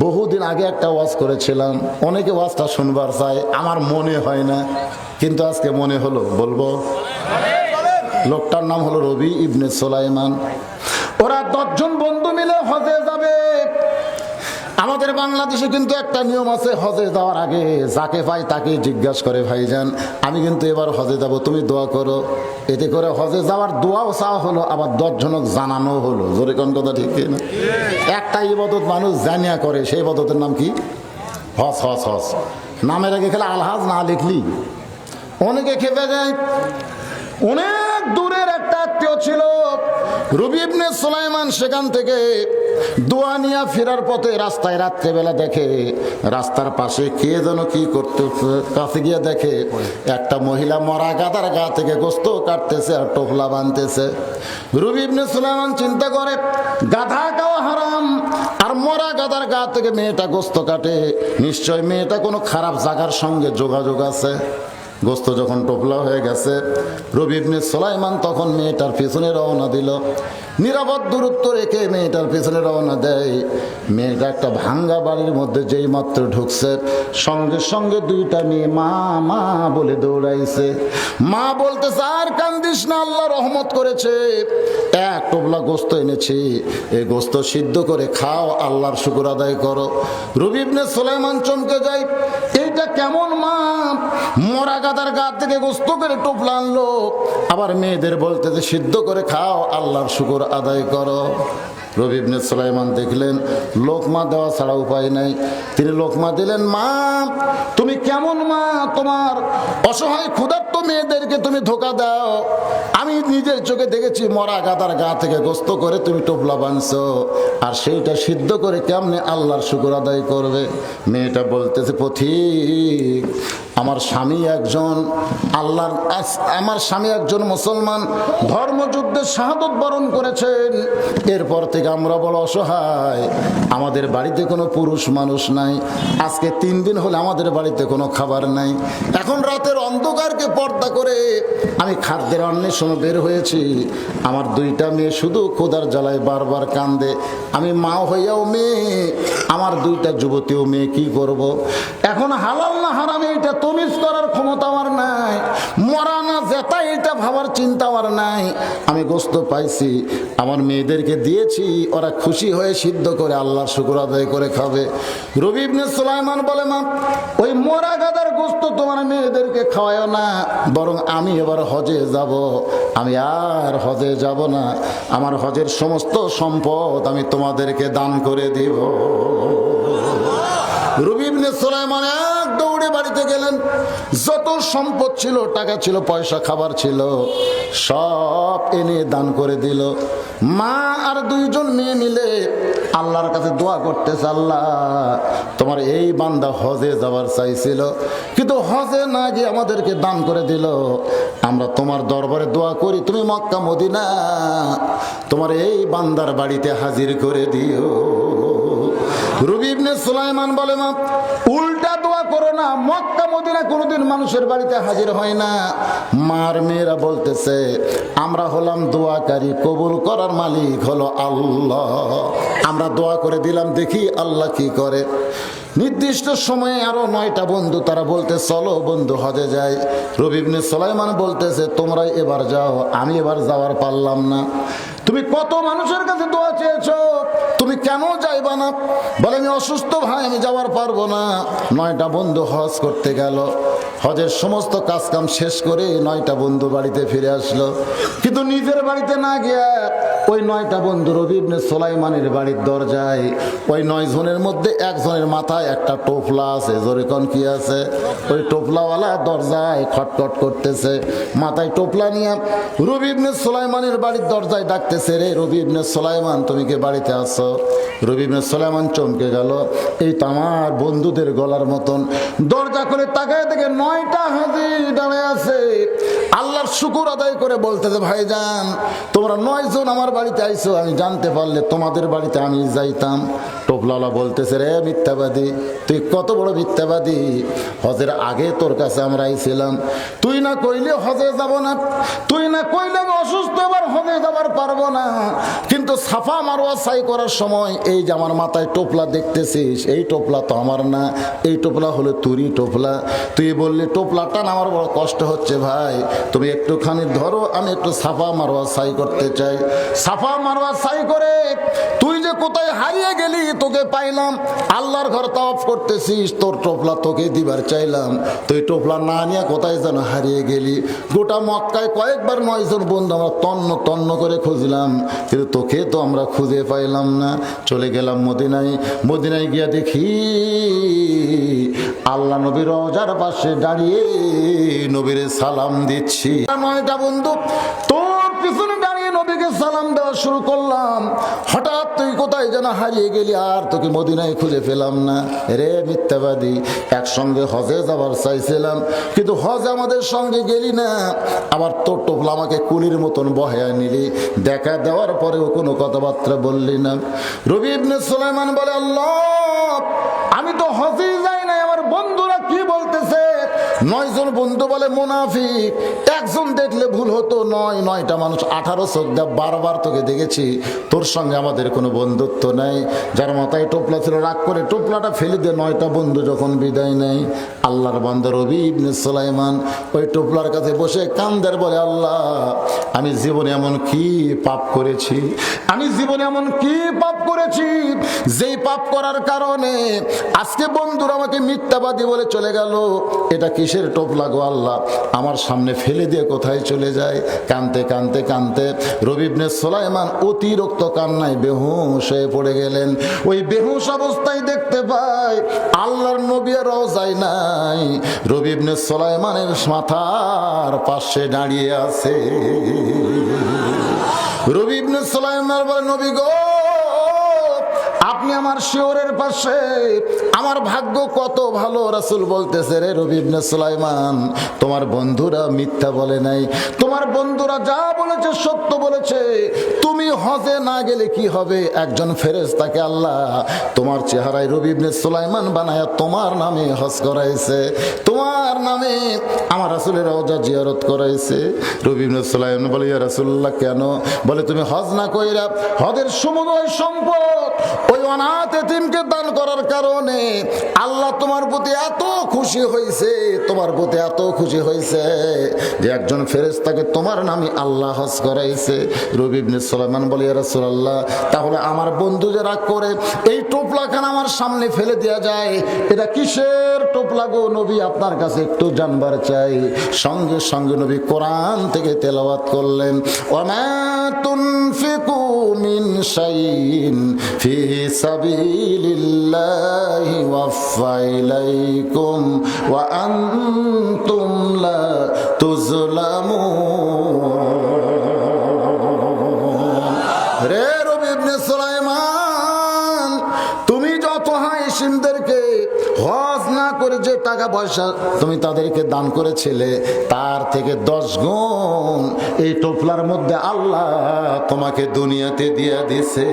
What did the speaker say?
বহুদিন আগে একটা ওয়াজ করেছিলাম, অনেকে ওয়াজটা শুনবার চায়, আমার মনে হয় না, কিন্তু আজকে মনে হলো বলবো। লোকটার নাম হলো রবি ইবনে সুলাইমান। ওরা 10 জন বন্ধু মিলে হজে যাবে। আমাদের বাংলাদেশে কিন্তু একটা নিয়ম আছে, হজে যাওয়ার আগে যাকে পাই তাকে জিজ্ঞাসা করে, ভাইজান আমি কিন্তু এবার হজে যাব, তুমি দোয়া করো। এতে করে হজে যাওয়ার দোয়াও চাওয়া হলো, আবার 10 জনক জানানো হলো। জোরে কোন কথা ঠিক না? একটা ইবাদত মানুষ জানিয়া করে, সেই ইবাদতের নাম কি? হজ। হজ হজ নামের আগে খেলে আলহাজ না লিখলি অনেকে খেপে যায়। অনেক দূরের একটা আত্মীয় ছিল রবি ইবনে সুলাইমান, সেখান থেকে দোয়া নিয়ে ফেরার পথে রাস্তায় রাত্রেবেলা দেখে রাস্তার পাশে কে যেন কি করতে, কাছে গিয়ে দেখে একটা মহিলা মরা গাদার গা থেকে গোস্ত কাটতেছে আর টোপলা বানতেছে। রবি ইবনে সুলাইমান চিন্তা করে, গাধা খাওয়া হারাম আর মরা গাদার গা থেকে মেয়েটা গোস্ত কাটে, নিশ্চয় মেয়েটা কোনো খারাপ জায়গার সঙ্গে যোগাযোগ আছে। গোস্ত যখন টোপলা হয়ে গেছে, রবি ইবনে সুলাইমান তখন মেয়েটার পিছনে রওনা দিল। নিরাপদ দূরত্ব রেখে মেয়েটার পিছনে রওনা দেয়। মেয়েটা একটা ভাঙ্গা বাড়ির মধ্যে যেই মাত্র ঢুকছে, সঙ্গে সঙ্গে 2টা মেয়ে মা মা বলে দৌড়াইছে। মা বলতেছে, আর কান্দিস না, আল্লাহ রহমত করেছে, 1 টোপলা গোস্ত এনেছি, এই গোস্ত সিদ্ধ করে খাও, আল্লাহর শুকর আদায় করো। রবি ইবনে সুলাইমান চমকে যায়, এইটা কেমন মা? মরা গাদার গা থেকে গোস্ত করে টোপলা আনলো, আবার মেয়েদের বলতেছে সিদ্ধ করে খাও, আল্লাহর শুকর আদায় করো। রবি ইবনে সুলাইমান দেখলেন লোকমা দেওয়া ছাড়া উপায় নাই, তিনি লোকমা দিলেন। মা তুমি কেমন মা? তোমার অসহায় ক্ষুধার্ত মেয়েদেরকে তুমি ধোকা দাও। আমি নিজের চোখে দেখেছি মরা গাদার গা থেকে গোস্ত করে তুমি টোপলা বানছো, আর সেইটা সিদ্ধ করে কেমনে আল্লাহর শুকর আদায় করবে? মেয়েটা বলতেছে, পথিক আমার স্বামী একজন আল্লাহর, আমার স্বামী একজন মুসলমান, ধর্মযুদ্ধে শাহাদত বরণ করেছেন। এরপর থেকে আমরা বড় অসহায়, আমাদের বাড়িতে কোনো পুরুষ মানুষ নাই। আজকে 3 দিন হলে আমাদের বাড়িতে কোনো খাবার নাই। এখন রাতের অন্ধকারকে পর্দা করে আমি খাদ্যের অন্বেষণে বের হয়েছি। আমার 2টা মেয়ে শুধু ক্ষুধার জ্বালায় বারবার কান্দে। আমি মা হইয়াও মেয়ে, আমার 2টা যুবতীও মেয়ে, কি করব? এখন হালাল না হারাম এটা তমিজ করার ক্ষমতা আমার নাই, মরা না জেতা এটা ভাবার চিন্তা আমার নাই। আমি গোস্ত পাইছি, আমার মেয়েদেরকে দিয়েছি, ওরা খুশি হয়ে সিদ্ধ করে আল্লাহর শুকর আদায় করে খাবে। রবি ইবনে সুলাইমান বলে, মা ওই মরা গাদার গোস্ত তোমার মেয়েদেরকে খাওয়ায় না, বরং আমি এবার হজে যাব, আমি আর হজে যাব না, আমার হজের সমস্ত সম্পদ আমি তোমাদেরকে দান করে দিব। রবি ইবনে সুলাইমান এক দৌড়ে বাড়িতে গেলেন। যত সম্পদ ছিল, টাকা ছিল, পয়সা, খাবার ছিল, সব এনে দান করে দিল। মা আর 2 জন মেয়ে মিলে আল্লাহর কাছে দোয়া করতেছে, আল্লাহ তোমার এই বান্দা হজে যাবার চাইছিল, কিন্তু হজে না গিয়ে আমাদেরকে দান করে দিল। আমরা তোমার দরবারে দোয়া করি, তুমি মক্কা মদিনা তোমার এই বান্দার বাড়িতে হাজির করে দিও। রবি ইবনে সুলাইমান বলে, মা উল্টা দোয়া করো না, মক্কা মদিনা কোনোদিন মানুষের বাড়িতে হাজির হয় না। মার মেয়েরা বলতেছে, আমরা হলাম দোয়াকারী, কবুল করার মালিক হলো আল্লাহ, আমরা দোয়া করে দিলাম, দেখি আল্লাহ কি করে। নির্দিষ্ট সময়ে আরো 9টা বন্ধু, তারা বলতে চলো বন্ধু হজে যাই। রবি ইবনে সুলাইমান বলতেছে, তোমরাই এবার যাও, আমি এবার যাওয়ার পারলাম না। তুমি কত মানুষের কাছে দোয়া চেয়েছো, তুমি কেন যাইবা না? বলে, আমি অসুস্থ ভাই, আমি যাওয়ার পারবো না। 9টা বন্ধু হজ করতে গেল, হজের সমস্ত কাজ কাম শেষ করে 9টা বন্ধু বাড়িতে ফিরে আসলো, কিন্তু নিজের বাড়িতে না গিয়ে ওই 9টা বন্ধু রবি ইবনে সুলাইমানের বাড়ির দরজায়, ওই 9 জনের মধ্যে একজনের মাথায় একটা টোপলা আছে। জোরে কোন কি আছে? ওই টোপলাওয়ালা দরজায় খটখট করতেছে, মাথায় টোপলা নিয়ে রবি ইবনে সুলাইমানের বাড়ির দরজায় ডাকতেছে, রে রবি ইবনে সুলাইমান তুমি কি বাড়িতে আছো? রবি ইবনে সুলাইমান চমকে গেল, এই তো আমার বন্ধুদের গলার মতন। দরজা করে তাকায় দেখে 9টা হাজি দাঁড়ায় আছে, আল্লাহর শুকর আদায় করে বলতেছে, ভাইজান তোমরা 9 জন আমার বাড়িতে আইছো, আমি জানতে পারলে তোমাদের বাড়িতে আমি যাইতাম, টোপলাওয়ালা বলতেছে, রে মিথ্যাবাদী, তুই কত বড় মিথ্যাবাদী, হজের আগে তোর কাছে আমরা আইছিলাম, তুই না কইলে হজে যাব না, তুই না কইলে আমি অসুস্থ, এবার হজে যাবার পারবো না, কিন্তু সাফা মারওয়া সাই করার সময় এই যে আমার মাথায় টোপলা দেখতেছিস, এই টোপলা তো আমার না, এই টোপলা হলো তুরই টোপলা, তুই বললি টোপলাটা না, আমার বড় কষ্ট হচ্ছে ভাই, তুমি একটুখানি ধরো, আমি একটু সাফা মারওয়া সাই করতে চাই। সাফা মারওয়া সাই করে তুই যে কোথায় হারিয়ে গেলি, তোকে পাইলাম, আল্লাহর ঘর তাওয়াফ করতেছিস, তোর টোপলা তোকে দিবার চাইলাম, তুই টোপলা না নিয়ে কোথায় যেন হারিয়ে গেলি। গোটা মক্কায় কয়েকবার 9 জন বন্ধু আমরা তন্ন তন্ন করে খুঁজলাম, কিন্তু তোকে তো আমরা খুঁজে পাইলাম না। চলে গেলাম মদিনায়, মদিনায় গিয়া দেখি আল্লাহ নবীর রওজার পাশে দাঁড়িয়ে নবীরে সালাম দিচ্ছি। 9টা বন্ধু তোর পিছনে দাঁড়িয়ে নবীকে সালাম দেওয়া শুরু করলাম, হঠাৎ তুই কোথায় যেন হারিয়ে গেলি, আর তোকে মদিনায় খুঁজে পেলাম না। রে মিথ্যাবাদী, একসঙ্গে হজে যাবার চাইছিলাম, কিন্তু হজ আমাদের সঙ্গে গেলি না, আবার তোর টোপলা আমাকে কুলির মতন বহায়া নিলি, দেখা দেওয়ার পরেও কোনো কথাবার্তা বললি না। রবি ইবনে সুলাইমান বলে, আল্লাহ, আমি তো হজেই যাই নাই, আমার বন্ধুরা কি বলতেছে? 9 জন বন্ধু বলে মুনাফিক, একজন দেখলে ভুল হতো, 9টা মানুষ 18 চোখ দিয়ে বারবার তোকে দেখেছি, তোর সঙ্গে আমাদের কোনো বন্ধুত্ব নাই। যার মাথায় টোপলা ছিল রাগ করে টোপলাটা ফেলে দিয়ে 9টা বন্ধু যখন বিদায় নেয়, আল্লাহর বান্দা রবি ইবনে সুলাইমান ওই টোপলার কাছে বসে কান্দের বলে, আল্লাহ, আমি জীবনে এমন কি পাপ করেছি, আমি জীবনে এমন কি পাপ করেছি, যেই পাপ করার কারণে আজকে বন্ধুরা আমাকে মিথ্যাবাদী বলে চলে গেল। এটা কিসের টোপলা গো আল্লাহ, আমার সামনে ফেলে দিয়ে কোথায় চলে যায়। কানতে কানতে কানতে রবি ইবনে সুলাইমান অতিরিক্ত কান্নায় বেহুশ হয়ে পড়ে গেলেন। ওই বেহুশ অবস্থায় দেখতে পাই আল্লাহর নবী রওজায় নাই, রবি ইবনে সুলাইমানের মাথার পাশে দাঁড়িয়ে আছে। রবি ইবনে সুলাইমান বলে, নবী গো, আপনি আমার শিওরের পাশে, আমার ভাগ্য কত ভালো। রাসূল বলতেছে, রে রবি ইবনে সুলাইমান, তোমার বন্ধুরা মিথ্যা বলে নাই, তোমার বন্ধুরা যা বলেছে সত্য বলেছে। তুমি হজে না গেলে কি হবে, একজন ফেরেশতাকে আল্লাহ তোমার চেহারায় রবি ইবনে সুলাইমান বানায়া তোমার নামে হজ করাইছে, তোমার নামে আমার রাসূলের রওজা জিয়ারত করাইছে। রবি ইবনে সুলাইমান বলে, ইয়া রাসূলুল্লাহ, কেন? বলে, তুমি হজ না কইরা হজের সমুদয় সম্পদ ওই অনাথ এতিমকে দান করার কারণে আল্লাহ তোমার প্রতি এত খুশি হয়েছে, তোমার প্রতি এত খুশি হয়েছে যে একজন ফেরেশতাকে তোমার নামে আল্লাহ হজ করাইছে। রবি ইবনে সুলাইমান বলে, ইয়া রাসূলুল্লাহ, তাহলে আমার বন্ধু যে রাগ করে এই টোপলাখানা আমার সামনে ফেলে দেয়া যায়, এটা কিসের টোপলা গো নবী, আপনার কাছে একটু জানবার চাই। সঙ্গে সঙ্গে নবী কোরআন থেকে তেলাওয়াত করলেন, ওয়ামা তুনফিকু মিন শাইইন ফি সাবিলিল্লাহি ওয়াফা ইলাইকুম ওয়া আনতুম লা তুজলামুন। রে রবি ইবনে সুলাইমান, তুমি যত হাইসিনদেরকে হজ না করে যে টাকা পয়সা তুমি তাদেরকে দান করেছিলে, তার থেকে 10 গুণ এই টোপলার মধ্যে আল্লাহ তোমাকে দুনিয়াতে দিয়ে দিছে।